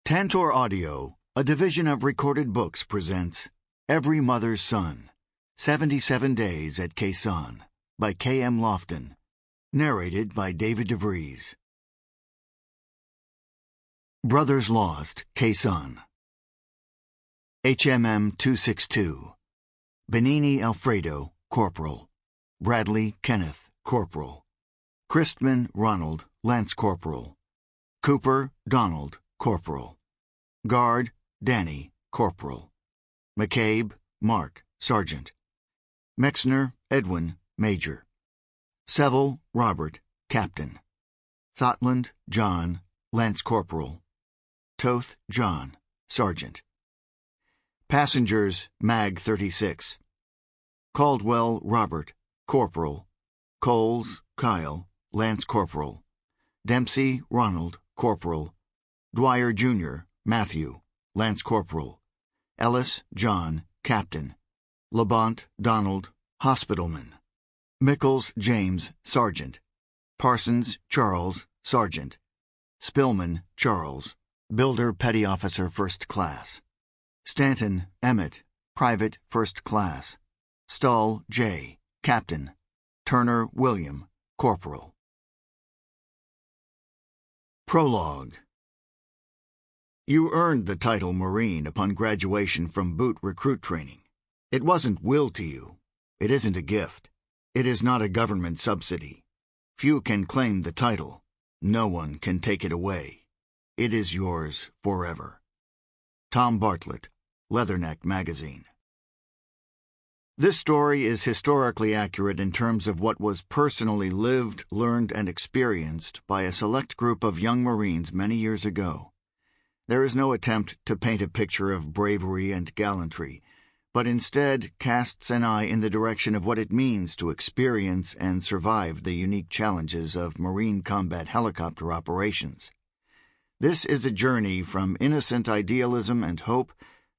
Tantor Audio, a division of Recorded Books, presents Every Mother's Son, 77 Days at Khe Sanh by K.M. Loftin, narrated by David Vries. Brothers Lost, Khe Sanh. HMM 262. Benini Alfredo, Corporal. Bradley Kenneth, Corporal. Christman Ronald, Lance Corporal. Cooper Donald, Corporal. Guard Danny, Corporal. McCabe Mark, Sergeant. Mexner Edwin, Major. Seville Robert, Captain. Thotland John, Lance Corporal. Toth John, Sergeant. Passengers Mag 36. Caldwell Robert, Corporal. Coles Kyle, Lance Corporal. Dempsey Ronald, Corporal. Dwyer Jr., Matthew, Lance Corporal. Ellis John, Captain. Labont Donald, Hospitalman. Mickles James, Sergeant. Parsons Charles, Sergeant. Spillman Charles, Builder Petty Officer First Class. Stanton Emmett, Private First Class. Stull J., Captain. Turner William, Corporal. Prologue. You earned the title Marine upon graduation from boot recruit training. It wasn't willed to you. It isn't a gift. It is not a government subsidy. Few can claim the title. No one can take it away. It is yours forever. Tom Bartlett, Leatherneck Magazine. This story is historically accurate in terms of what was personally lived, learned, and experienced by a select group of young Marines many years ago. There is no attempt to paint a picture of bravery and gallantry, but instead casts an eye in the direction of what it means to experience and survive the unique challenges of Marine combat helicopter operations. This is a journey from innocent idealism and hope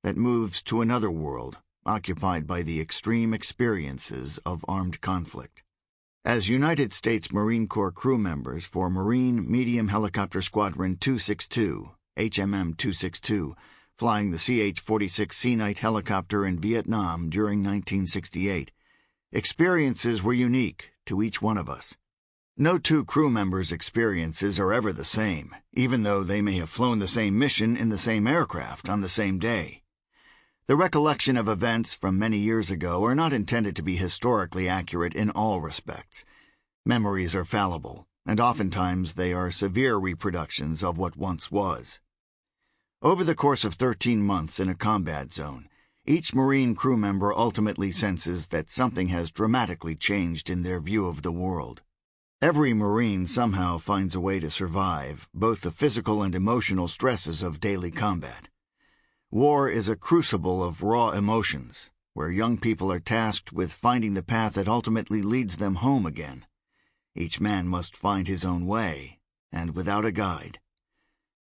that moves to another world, occupied by the extreme experiences of armed conflict. As United States Marine Corps crew members for Marine Medium Helicopter Squadron 262, HMM 262, flying the CH-46 Sea Knight helicopter in Vietnam during 1968, experiences were unique to each one of us. No two crew members' experiences are ever the same, even though they may have flown the same mission in the same aircraft on the same day. The recollection of events from many years ago are not intended to be historically accurate in all respects. Memories are fallible, and oftentimes they are severe reproductions of what once was. Over the course of 13 months in a combat zone, each Marine crew member ultimately senses that something has dramatically changed in their view of the world. Every Marine somehow finds a way to survive both the physical and emotional stresses of daily combat. War is a crucible of raw emotions, where young people are tasked with finding the path that ultimately leads them home again. Each man must find his own way, and without a guide.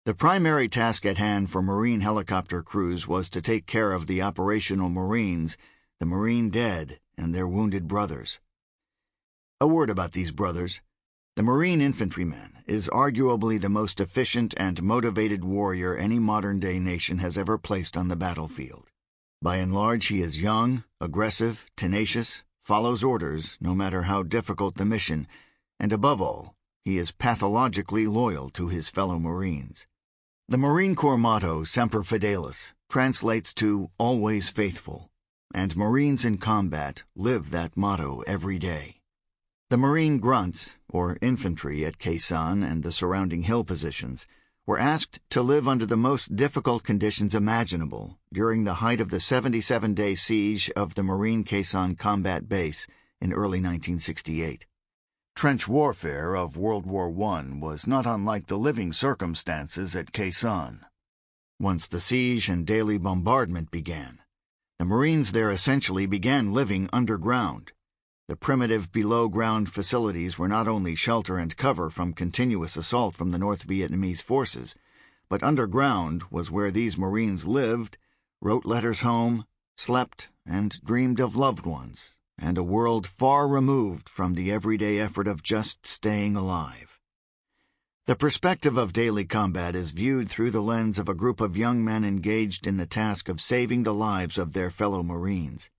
The primary task at hand for Marine helicopter crews was to take care of the operational Marines, the Marine dead, and their wounded brothers. A word about these brothers. The Marine infantryman is arguably the most efficient and motivated warrior any modern-day nation has ever placed on the battlefield. By and large, he is young, aggressive, tenacious, follows orders no matter how difficult the mission, and above all, he is pathologically loyal to his fellow Marines. The Marine Corps motto, Semper Fidelis, translates to always faithful, and Marines in combat live that motto every day. The Marine grunts, or infantry at Khe Sanh and the surrounding hill positions, were asked to live under the most difficult conditions imaginable during the height of the 77-day siege of the Marine Khe Sanh Combat Base in early 1968. Trench warfare of World War I was not unlike the living circumstances at Khe Sanh. Once the siege and daily bombardment began, the Marines there essentially began living underground. The primitive below-ground facilities were not only shelter and cover from continuous assault from the North Vietnamese forces, but underground was where these Marines lived, wrote letters home, slept, and dreamed of loved ones, and a world far removed from the everyday effort of just staying alive. The perspective of daily combat is viewed through the lens of a group of young men engaged in the task of saving the lives of their fellow Marines.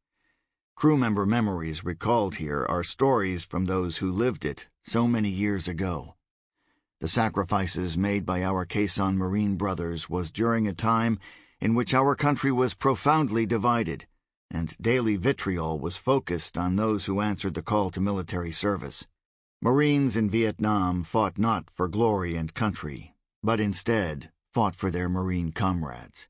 Crew member memories recalled here are stories from those who lived it so many years ago. The sacrifices made by our Khe Sanh Marine brothers was during a time in which our country was profoundly divided, and daily vitriol was focused on those who answered the call to military service. Marines in Vietnam fought not for glory and country, but instead fought for their Marine comrades.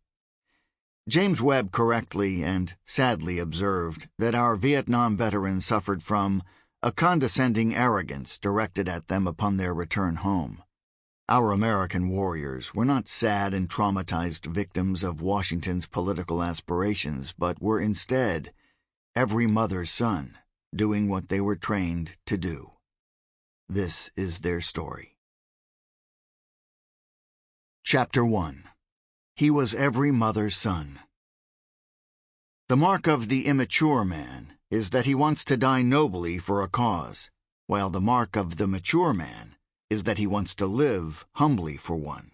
James Webb correctly and sadly observed that our Vietnam veterans suffered from a condescending arrogance directed at them upon their return home. Our American warriors were not sad and traumatized victims of Washington's political aspirations, but were instead every mother's son, doing what they were trained to do. This is their story. Chapter 1. He was every mother's son. The mark of the immature man is that he wants to die nobly for a cause, while the mark of the mature man is that he wants to live humbly for one.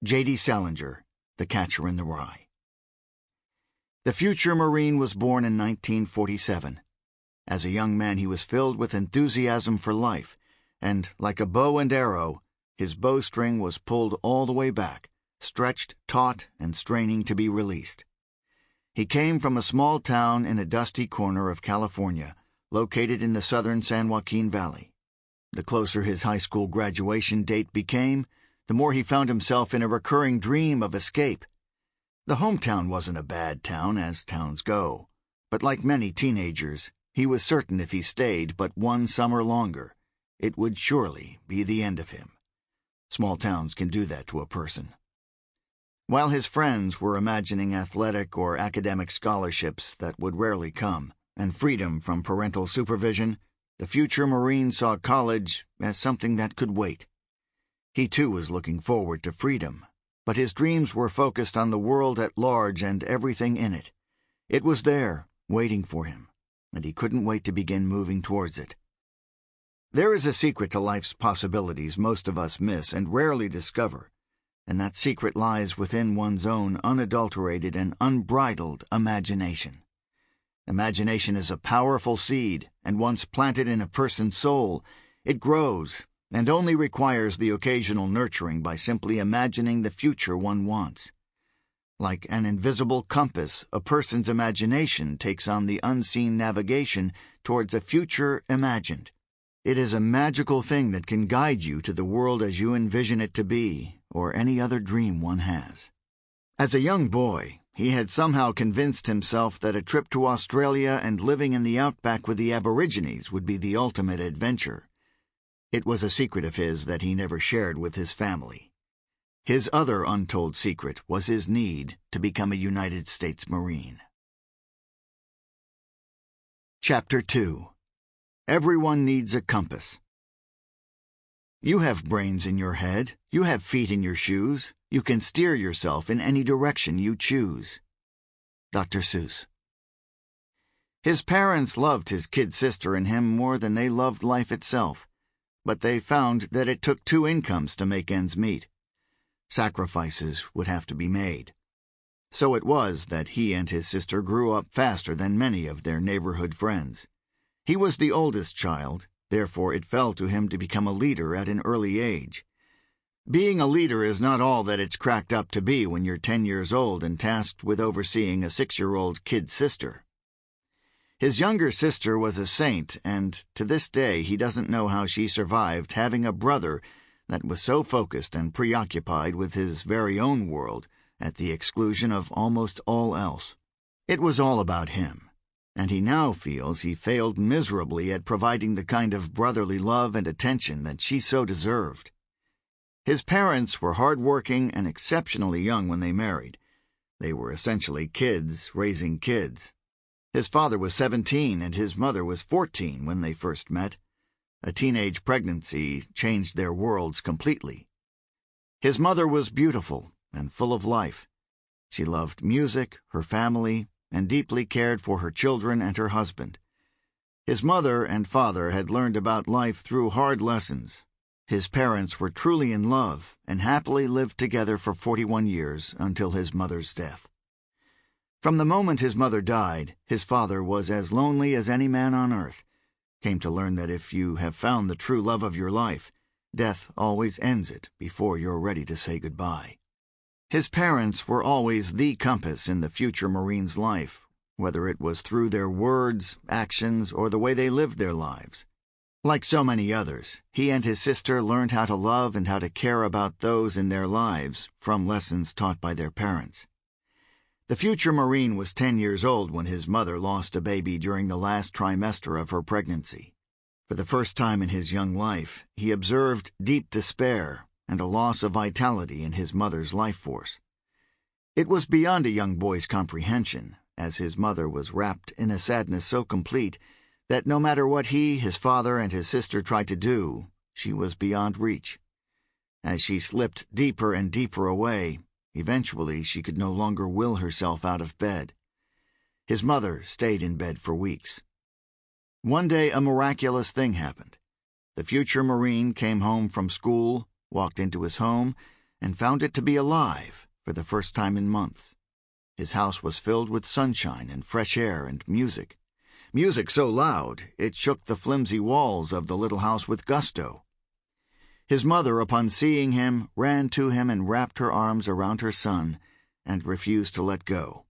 J.D. Salinger, The Catcher in the Rye. The future Marine was born in 1947. As a young man he was filled with enthusiasm for life, and, like a bow and arrow, his bowstring was pulled all the way back, stretched, taut, and straining to be released. He came from a small town in a dusty corner of California, located in the southern San Joaquin Valley. The closer his high school graduation date became, the more he found himself in a recurring dream of escape. The hometown wasn't a bad town, as towns go, but like many teenagers, he was certain if he stayed but one summer longer, it would surely be the end of him. Small towns can do that to a person. While his friends were imagining athletic or academic scholarships that would rarely come, and freedom from parental supervision, the future Marine saw college as something that could wait. He too was looking forward to freedom, but his dreams were focused on the world at large and everything in it. It was there, waiting for him, and he couldn't wait to begin moving towards it. There is a secret to life's possibilities most of us miss and rarely discover, and that secret lies within one's own unadulterated and unbridled imagination. Imagination is a powerful seed, and once planted in a person's soul, it grows and only requires the occasional nurturing by simply imagining the future one wants. Like an invisible compass, a person's imagination takes on the unseen navigation towards a future imagined. It is a magical thing that can guide you to the world as you envision it to be, or any other dream one has. As a young boy, he had somehow convinced himself that a trip to Australia and living in the outback with the Aborigines would be the ultimate adventure. It was a secret of his that he never shared with his family. His other untold secret was his need to become a United States Marine. Chapter 2. Everyone needs a compass. You have brains in your head, you have feet in your shoes, you can steer yourself in any direction you choose. Dr. Seuss. His parents loved his kid sister and him more than they loved life itself, but they found that it took two incomes to make ends meet. Sacrifices would have to be made. So it was that he and his sister grew up faster than many of their neighborhood friends. He was the oldest child, therefore it fell to him to become a leader at an early age. Being a leader is not all that it's cracked up to be when you're 10 years old and tasked with overseeing a 6-year-old kid sister. His younger sister was a saint, and to this day he doesn't know how she survived having a brother that was so focused and preoccupied with his very own world at the exclusion of almost all else. It was all about him, and he now feels he failed miserably at providing the kind of brotherly love and attention that she so deserved. His parents were hard-working and exceptionally young when they married. They were essentially kids raising kids. His father was 17 and his mother was 14 when they first met. A teenage pregnancy changed their worlds completely. His mother was beautiful and full of life. She loved music, her family, and deeply cared for her children and her husband. His mother and father had learned about life through hard lessons, His parents were truly in love and happily lived together for 41 years until his mother's death. From the moment his mother died, his father was as lonely as any man on earth, came to learn that if you have found the true love of your life, death always ends it before you're ready to say goodbye. His parents were always the compass in the future Marine's life, whether it was through their words, actions, or the way they lived their lives. Like so many others, he and his sister learned how to love and how to care about those in their lives from lessons taught by their parents. The future Marine was 10 years old when his mother lost a baby during the last trimester of her pregnancy. For the first time in his young life, he observed deep despair and a loss of vitality in his mother's life force. It was beyond a young boy's comprehension, as his mother was wrapped in a sadness so complete that no matter what he, his father, and his sister tried to do, she was beyond reach. As she slipped deeper and deeper away, eventually she could no longer will herself out of bed. His mother stayed in bed for weeks. One day a miraculous thing happened. The future Marine came home from school, walked into his home, and found it to be alive for the first time in months. His house was filled with sunshine and fresh air and music. Music so loud it shook the flimsy walls of the little house with gusto. His mother, upon seeing him, ran to him and wrapped her arms around her son and refused to let go.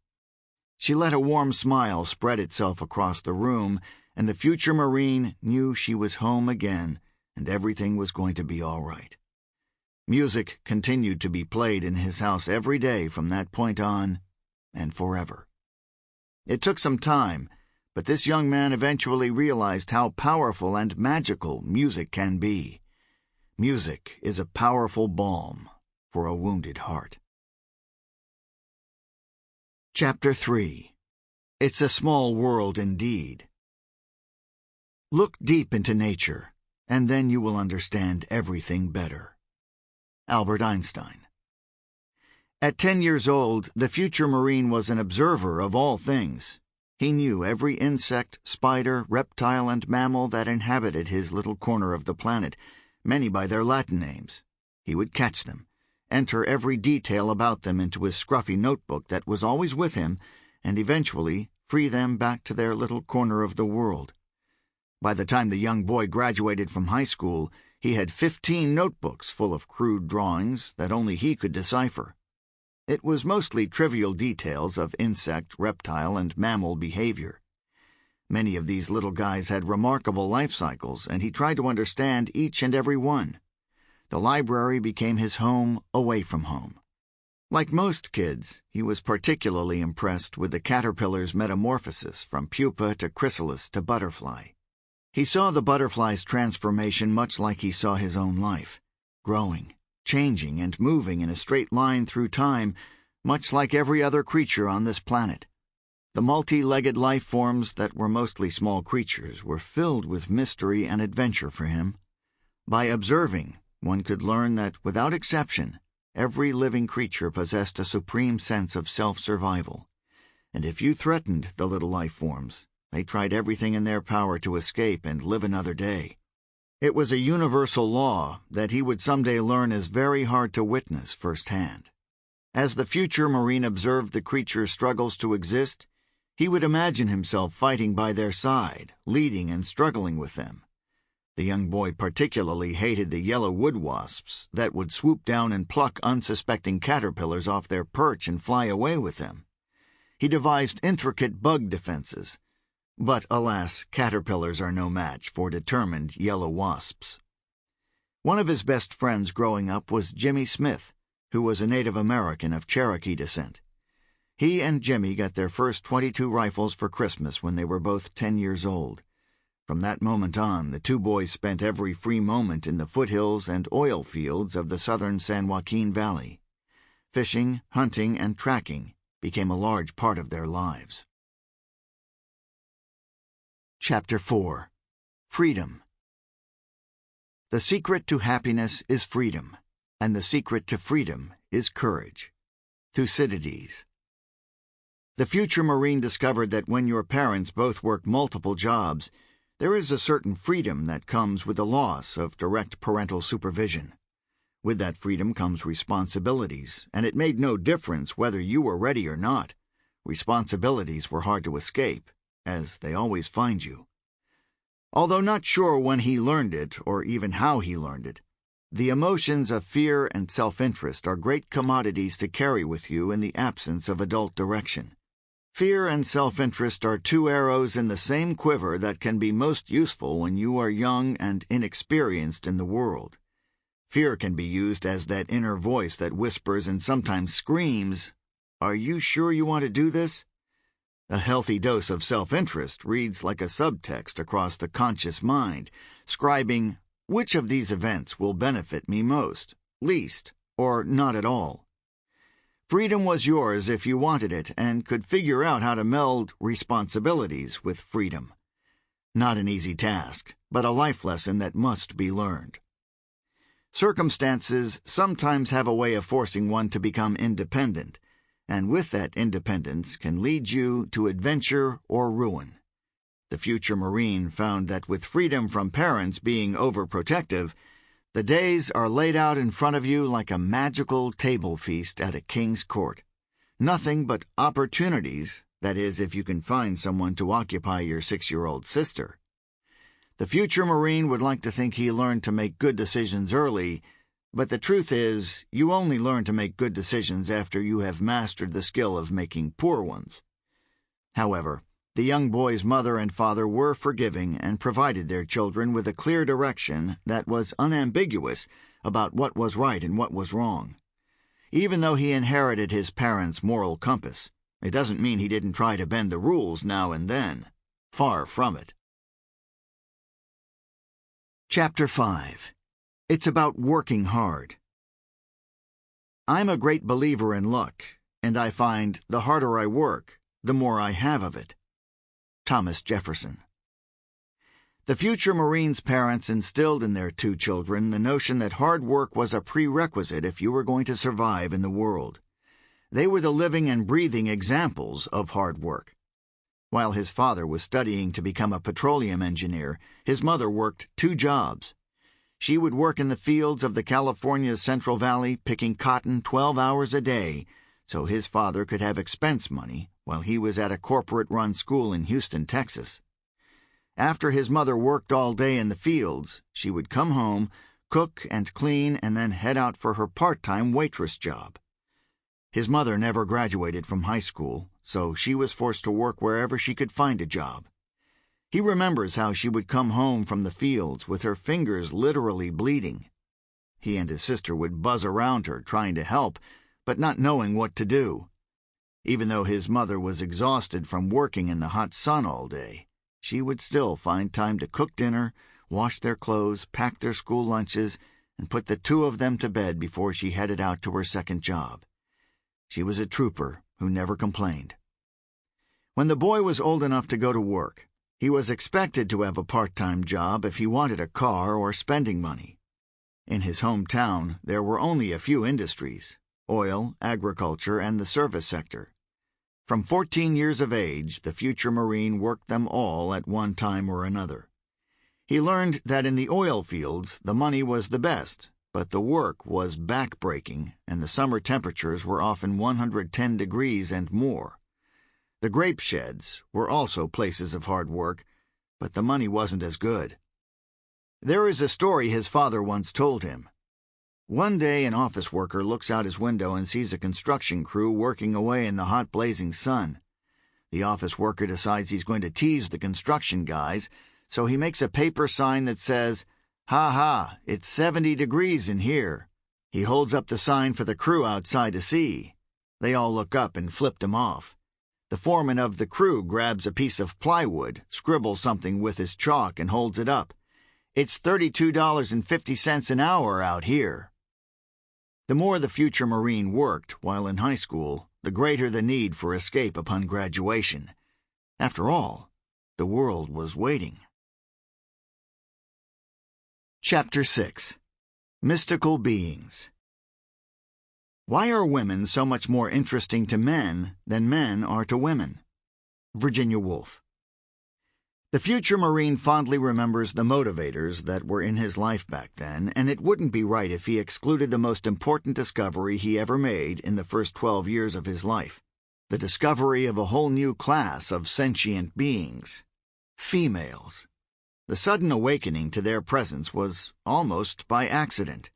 She let a warm smile spread itself across the room, and the future Marine knew she was home again and everything was going to be all right. Music continued to be played in his house every day from that point on and forever. It took some time, but this young man eventually realized how powerful and magical music can be. Music is a powerful balm for a wounded heart. Chapter 3. It's a Small World Indeed. Look deep into nature, and then you will understand everything better. Albert Einstein. At 10 years old, the future Marine was an observer of all things. He knew every insect, spider, reptile, and mammal that inhabited his little corner of the planet, many by their Latin names. He would catch them, enter every detail about them into his scruffy notebook that was always with him, and eventually free them back to their little corner of the world. By the time the young boy graduated from high school, he had 15 notebooks full of crude drawings that only he could decipher. It was mostly trivial details of insect, reptile, and mammal behavior. Many of these little guys had remarkable life cycles, and he tried to understand each and every one. The library became his home away from home. Like most kids, he was particularly impressed with the caterpillar's metamorphosis from pupa to chrysalis to butterfly. He saw the butterfly's transformation much like he saw his own life, growing, changing, and moving in a straight line through time, much like every other creature on this planet. The multi-legged life forms that were mostly small creatures were filled with mystery and adventure for him. By observing, one could learn that, without exception, every living creature possessed a supreme sense of self-survival. And if you threatened the little life forms, they tried everything in their power to escape and live another day. It was a universal law that he would someday learn is very hard to witness firsthand. As the future Marine observed the creature's struggles to exist, he would imagine himself fighting by their side, leading and struggling with them. The young boy particularly hated the yellow wood wasps that would swoop down and pluck unsuspecting caterpillars off their perch and fly away with them. He devised intricate bug defenses, but alas, caterpillars are no match for determined yellow wasps. One of his best friends growing up was Jimmy Smith, who was a Native American of Cherokee descent. He and Jimmy got their first .22 rifles for Christmas when they were both 10 years old. From that moment on, the two boys spent every free moment in the foothills and oil fields of the southern San Joaquin Valley. Fishing, hunting, and tracking became a large part of their lives. Chapter 4. Freedom. The secret to happiness is freedom, and the secret to freedom is courage. Thucydides. The future Marine discovered that when your parents both work multiple jobs, There is a certain freedom that comes with the loss of direct parental supervision. With that freedom comes responsibilities, and it made no difference whether you were ready or not. Responsibilities were hard to escape, as they always find you. Although not sure when he learned it, or even how he learned it, the emotions of fear and self-interest are great commodities to carry with you in the absence of adult direction. Fear and self-interest are two arrows in the same quiver that can be most useful when you are young and inexperienced in the world. Fear can be used as that inner voice that whispers and sometimes screams, "Are you sure you want to do this?" A healthy dose of self-interest reads like a subtext across the conscious mind, scribing, "Which of these events will benefit me most, least, or not at all?" Freedom was yours if you wanted it and could figure out how to meld responsibilities with freedom. Not an easy task, but a life lesson that must be learned. Circumstances sometimes have a way of forcing one to become independent, and with that independence can lead you to adventure or ruin. The future Marine found that with freedom from parents being overprotective, the days are laid out in front of you like a magical table feast at a king's court. Nothing but opportunities, that is, if you can find someone to occupy your 6-year-old sister. The future Marine would like to think he learned to make good decisions early, but the truth is, you only learn to make good decisions after you have mastered the skill of making poor ones. However, the young boy's mother and father were forgiving and provided their children with a clear direction that was unambiguous about what was right and what was wrong. Even though he inherited his parents' moral compass, it doesn't mean he didn't try to bend the rules now and then. Far from it. Chapter 5. It's about working hard. I'm a great believer in luck, and I find the harder I work, the more I have of it. Thomas Jefferson. The future Marine's parents instilled in their 2 children the notion that hard work was a prerequisite if you were going to survive in the world. They were the living and breathing examples of hard work. While his father was studying to become a petroleum engineer, his mother worked 2 jobs. She would work in the fields of the California Central Valley picking cotton 12 hours a day, so his father could have expense money while he was at a corporate-run school in Houston, Texas. After his mother worked all day in the fields, she would come home, cook and clean, and then head out for her part-time waitress job. His mother never graduated from high school, so she was forced to work wherever she could find a job. He remembers how she would come home from the fields with her fingers literally bleeding. He and his sister would buzz around her trying to help, but not knowing what to do. Even though his mother was exhausted from working in the hot sun all day, she would still find time to cook dinner, wash their clothes, pack their school lunches, and put the 2 of them to bed before she headed out to her second job. She was a trooper who never complained. When the boy was old enough to go to work, he was expected to have a part-time job if he wanted a car or spending money. In his hometown, there were only a few industries: oil, agriculture, and the service sector. From 14 years of age, the future Marine worked them all at one time or another. He learned that in the oil fields the money was the best, but the work was back-breaking, and the summer temperatures were often 110 degrees and more. The grape sheds were also places of hard work, but the money wasn't as good. There is a story his father once told him. One day an office worker looks out his window and sees a construction crew working away in the hot blazing sun. The office worker decides he's going to tease the construction guys, so he makes a paper sign that says, "Ha ha, it's 70 degrees in here." He holds up the sign for the crew outside to see. They all look up and flip him off. The foreman of the crew grabs a piece of plywood, scribbles something with his chalk, and holds it up. "It's $32.50 an hour out here." The more the future Marine worked while in high school, the greater the need for escape upon graduation. After all, the world was waiting. Chapter 6. Mystical Beings. Why are women so much more interesting to men than men are to women? Virginia Woolf. The future Marine fondly remembers the motivators that were in his life back then, and it wouldn't be right if he excluded the most important discovery he ever made in the first 12 years of his life: the discovery of a whole new class of sentient beings: females. The sudden awakening to their presence was almost by accident.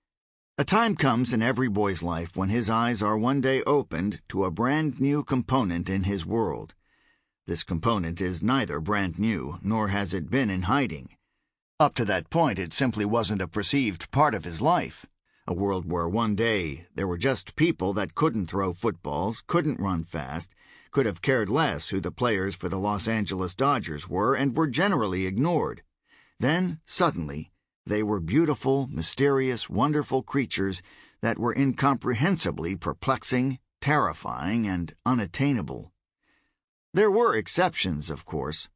A time comes in every boy's life when his eyes are one day opened to a brand new component in his world. This component is neither brand new, nor has it been in hiding. Up to that point, it simply wasn't a perceived part of his life. A world where one day there were just people that couldn't throw footballs, couldn't run fast, could have cared less who the players for the Los Angeles Dodgers were, and were generally ignored. Then, suddenly, they were beautiful, mysterious, wonderful creatures that were incomprehensibly perplexing, terrifying, and unattainable. There were exceptions, of course.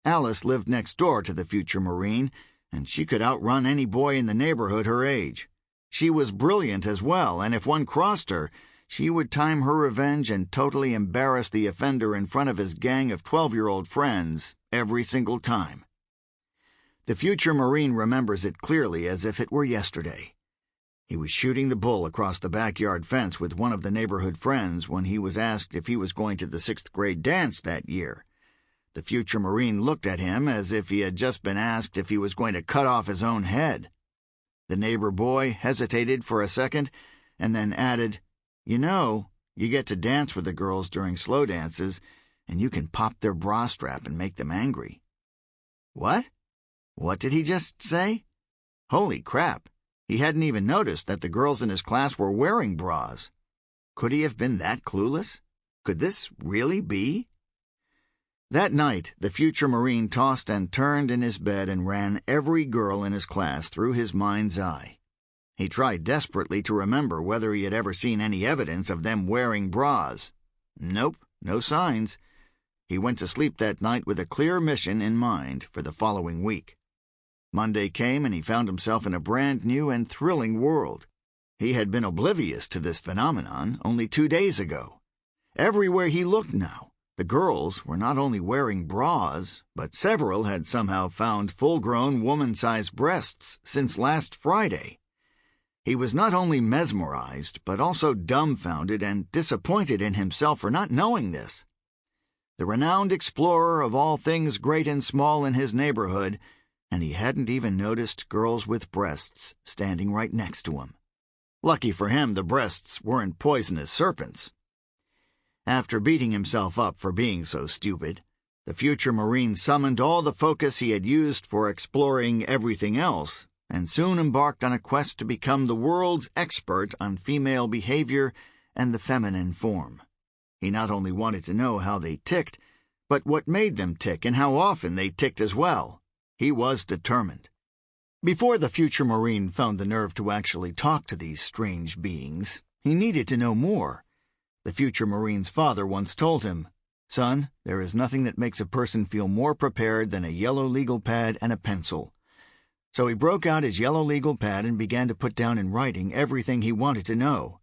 Alice lived next door to the future Marine, and she could outrun any boy in the neighborhood her age. She was brilliant as well, and if one crossed her, she would time her revenge and totally embarrass the offender in front of his gang of 12-year-old friends every single time. The future Marine remembers it clearly as if it were yesterday. He was shooting the bull across the backyard fence with one of the neighborhood friends when he was asked if he was going to the 6th grade dance that year. The future Marine looked at him as if he had just been asked if he was going to cut off his own head. The neighbor boy hesitated for a second and then added, "You know, you get to dance with the girls during slow dances, and you can pop their bra strap and make them angry." What? What did he just say? Holy crap! He hadn't even noticed that the girls in his class were wearing bras. Could he have been that clueless? Could this really be? That night, the future Marine tossed and turned in his bed and ran every girl in his class through his mind's eye. He tried desperately to remember whether he had ever seen any evidence of them wearing bras. Nope, no signs. He went to sleep that night with a clear mission in mind for the following week. Monday came and he found himself in a brand new and thrilling world. He had been oblivious to this phenomenon only 2 days ago. Everywhere he looked now, the girls were not only wearing bras, but several had somehow found full-grown woman-sized breasts since last Friday. He was not only mesmerized, but also dumbfounded and disappointed in himself for not knowing this. The renowned explorer of all things great and small in his neighborhood, and he hadn't even noticed girls with breasts standing right next to him. Lucky for him, the breasts weren't poisonous serpents. After beating himself up for being so stupid, the future Marine summoned all the focus he had used for exploring everything else, and soon embarked on a quest to become the world's expert on female behavior and the feminine form. He not only wanted to know how they ticked, but what made them tick and how often they ticked as well. He was determined. Before the future Marine found the nerve to actually talk to these strange beings, he needed to know more. The future Marine's father once told him, "Son, there is nothing that makes a person feel more prepared than a yellow legal pad and a pencil." So he broke out his yellow legal pad and began to put down in writing everything he wanted to know.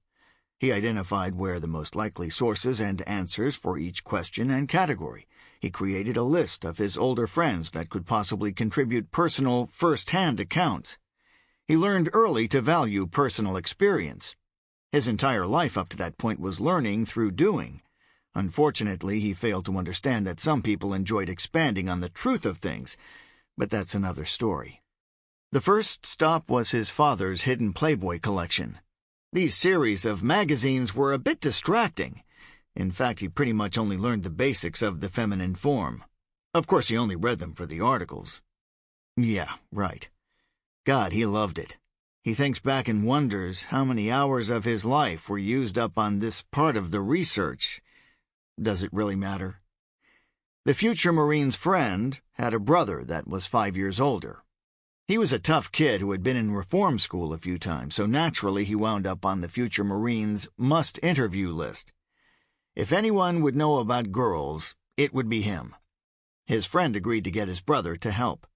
He identified where the most likely sources and answers for each question and category. He created a list of his older friends that could possibly contribute personal, first-hand accounts. He learned early to value personal experience. His entire life up to that point was learning through doing. Unfortunately, he failed to understand that some people enjoyed expanding on the truth of things, but that's another story. The first stop was his father's hidden Playboy collection. These series of magazines were a bit distracting. In fact, he pretty much only learned the basics of the feminine form. Of course, he only read them for the articles. Yeah, right. God, he loved it. He thinks back and wonders how many hours of his life were used up on this part of the research. Does it really matter? The future Marine's friend had a brother that was 5 years older. He was a tough kid who had been in reform school a few times, so naturally he wound up on the future Marine's must-interview list. If anyone would know about girls, it would be him. His friend agreed to get his brother to help.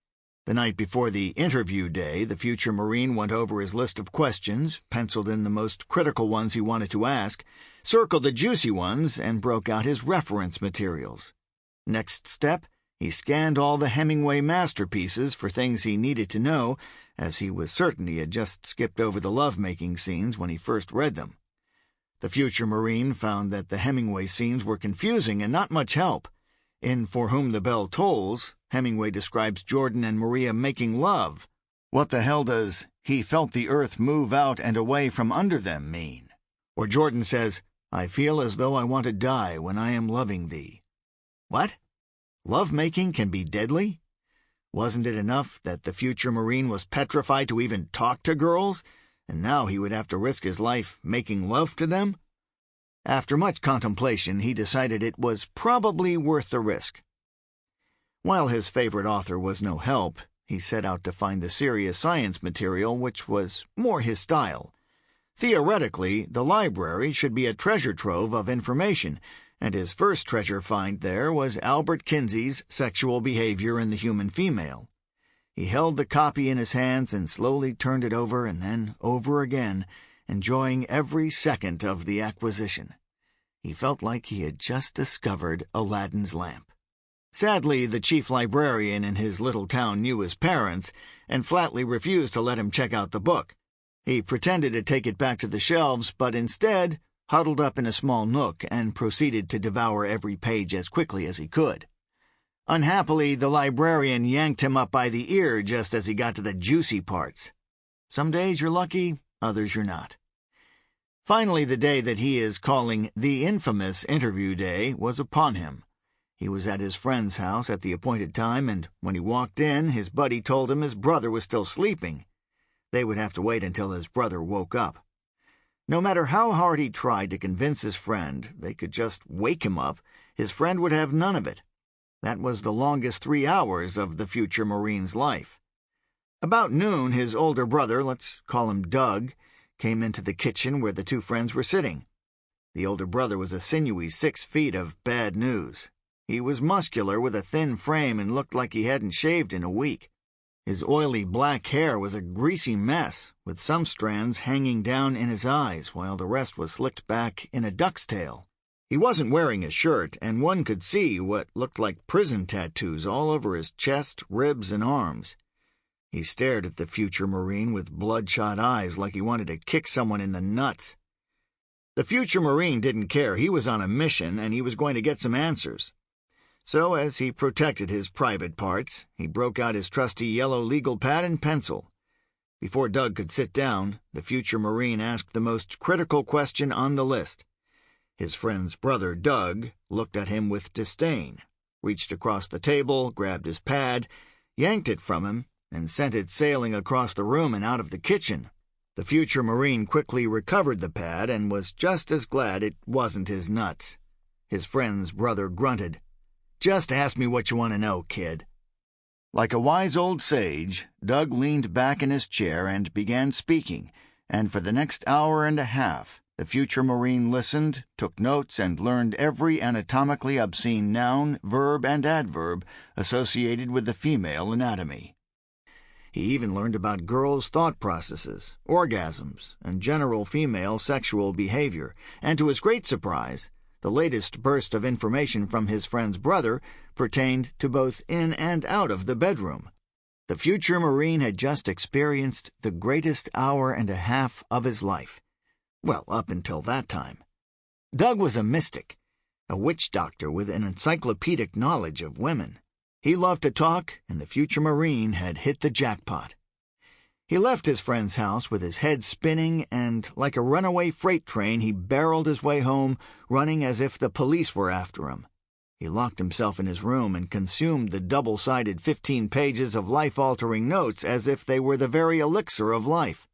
The night before the interview day, the future Marine went over his list of questions, penciled in the most critical ones he wanted to ask, circled the juicy ones, and broke out his reference materials. Next step, He scanned all the Hemingway masterpieces for things he needed to know, as he was certain he had just skipped over the love-making scenes when he first read them. The future Marine found that the Hemingway scenes were confusing and not much help. In For Whom the Bell Tolls, Hemingway describes Jordan and Maria making love. What the hell does "he felt the earth move out and away from under them" mean? Or Jordan says, "I feel as though I want to die when I am loving thee." What? Love-making can be deadly? Wasn't it enough that the future Marine was petrified to even talk to girls, and now he would have to risk his life making love to them? After much contemplation, he decided it was probably worth the risk. While his favorite author was no help, he set out to find the serious science material which was more his style. Theoretically, the library should be a treasure trove of information, and his first treasure find there was Albert Kinsey's Sexual Behavior in the Human Female. He held the copy in his hands and slowly turned it over and then over again, enjoying every second of the acquisition. He felt like he had just discovered Aladdin's lamp. Sadly, the chief librarian in his little town knew his parents and flatly refused to let him check out the book. He pretended to take it back to the shelves, but instead huddled up in a small nook and proceeded to devour every page as quickly as he could. Unhappily, the librarian yanked him up by the ear just as he got to the juicy parts. Some days you're lucky, others you're not. Finally, the day that he is calling the infamous interview day was upon him. He was at his friend's house at the appointed time, and when he walked in, his buddy told him his brother was still sleeping. They would have to wait until his brother woke up. No matter how hard he tried to convince his friend they could just wake him up, his friend would have none of it. That was the longest 3 hours of the future Marine's life. About noon, his older brother, let's call him Doug, came into the kitchen where the two friends were sitting. The older brother was a sinewy 6 feet of bad news. He was muscular with a thin frame and looked like he hadn't shaved in a week. His oily black hair was a greasy mess, with some strands hanging down in his eyes while the rest was slicked back in a duck's tail. He wasn't wearing a shirt, and one could see what looked like prison tattoos all over his chest, ribs, and arms. He stared at the future Marine with bloodshot eyes like he wanted to kick someone in the nuts. The future Marine didn't care. He was on a mission, and he was going to get some answers. So, as he protected his private parts, he broke out his trusty yellow legal pad and pencil. Before Doug could sit down, the future Marine asked the most critical question on the list. His friend's brother, Doug, looked at him with disdain, reached across the table, grabbed his pad, yanked it from him, and sent it sailing across the room and out of the kitchen. The future Marine quickly recovered the pad and was just as glad it wasn't his nuts. His friend's brother grunted, "Just ask me what you want to know, kid." Like a wise old sage, Doug leaned back in his chair and began speaking, and for the next hour and a half, the future Marine listened, took notes, and learned every anatomically obscene noun, verb, and adverb associated with the female anatomy. He even learned about girls' thought processes, orgasms, and general female sexual behavior, and to his great surprise, the latest burst of information from his friend's brother pertained to both in and out of the bedroom. The future Marine had just experienced the greatest hour and a half of his life. Well, up until that time. Doug was a mystic, a witch doctor with an encyclopedic knowledge of women. He loved to talk, and the future Marine had hit the jackpot. He left his friend's house with his head spinning, and like a runaway freight train, he barreled his way home, running as if the police were after him. He locked himself in his room and consumed the double-sided 15 pages of life-altering notes as if they were the very elixir of life.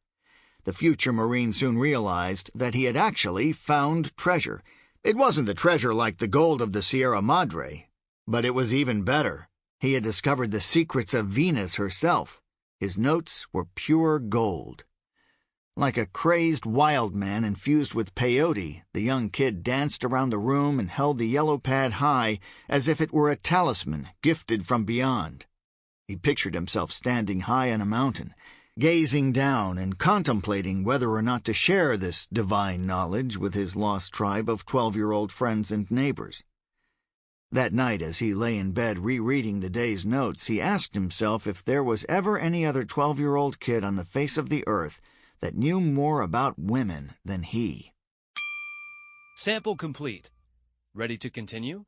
The future Marine soon realized that he had actually found treasure. It wasn't the treasure like the gold of the Sierra Madre, but it was even better. He had discovered the secrets of Venus herself. His notes were pure gold. Like a crazed wild man infused with peyote, the young kid danced around the room and held the yellow pad high as if it were a talisman gifted from beyond. He pictured himself standing high on a mountain, gazing down and contemplating whether or not to share this divine knowledge with his lost tribe of 12-year-old friends and neighbors. That night, as he lay in bed rereading the day's notes, he asked himself if there was ever any other 12-year-old kid on the face of the earth that knew more about women than he. Sample complete. Ready to continue?